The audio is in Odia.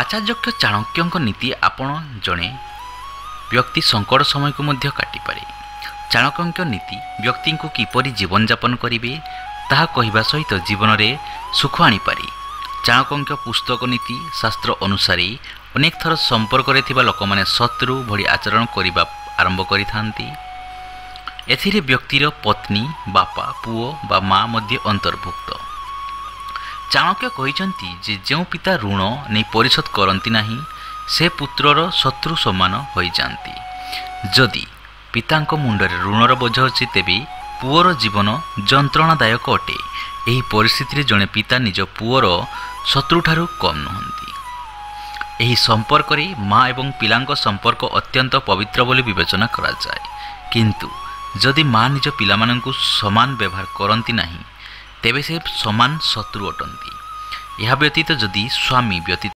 ଆଚାର୍ଯ୍ୟ ଚାଣକ୍ୟଙ୍କ ନୀତି ଆପଣ ଜଣେ ବ୍ୟକ୍ତି ସଙ୍କଟ ସମୟକୁ ମଧ୍ୟ କାଟିପାରେ। ଚାଣକ୍ୟଙ୍କ ନୀତି ବ୍ୟକ୍ତିଙ୍କୁ କିପରି ଜୀବନଯାପନ କରିବେ ତାହା କହିବା ସହିତ ଜୀବନରେ ସୁଖ ଆଣିପାରେ। ଚାଣକ୍ୟଙ୍କ ପୁସ୍ତକ ନୀତି ଶାସ୍ତ୍ର ଅନୁସାରେ ଅନେକ ଥର ସମ୍ପର୍କରେ ଥିବା ଲୋକମାନେ ଶତ୍ରୁ ଭଳି ଆଚରଣ କରିବା ଆରମ୍ଭ କରିଥାନ୍ତି। ଏଥିରେ ବ୍ୟକ୍ତିର ପତ୍ନୀ, ବାପା, ପୁଅ ବା ମା ମଧ୍ୟ ଅନ୍ତର୍ଭୁକ୍ତ। ଚାଣକ୍ୟ କହିଛନ୍ତି ଯେ ଯେଉଁ ପିତା ଋଣ ନେଇ ପରିଶୋଧ କରନ୍ତି ନାହିଁ ସେ ପୁତ୍ରର ଶତ୍ରୁ ସମାନ ହୋଇଯାଆନ୍ତି। ଯଦି ପିତାଙ୍କ ମୁଣ୍ଡରେ ଋଣର ବୋଝ ଅଛି ତେବେ ପୁଅର ଜୀବନ ଯନ୍ତ୍ରଣାଦାୟକ ଅଟେ। ଏହି ପରିସ୍ଥିତିରେ ଜଣେ ପିତା ନିଜ ପୁଅର ଶତ୍ରୁଠାରୁ କମ୍ ନୁହନ୍ତି। ଏହି ସମ୍ପର୍କରେ ମା ଏବଂ ପିଲାଙ୍କ ସମ୍ପର୍କ ଅତ୍ୟନ୍ତ ପବିତ୍ର ବୋଲି ବିବେଚନା କରାଯାଏ। କିନ୍ତୁ ଯଦି ମା ନିଜ ପିଲାମାନଙ୍କୁ ସମାନ ବ୍ୟବହାର କରନ୍ତି ନାହିଁ ତେବେ ସେ ସମାନ ଶତ୍ରୁ ଅଟନ୍ତି। ଏହା ବ୍ୟତୀତ ଯଦି ସ୍ୱାମୀ ବ୍ୟତୀତ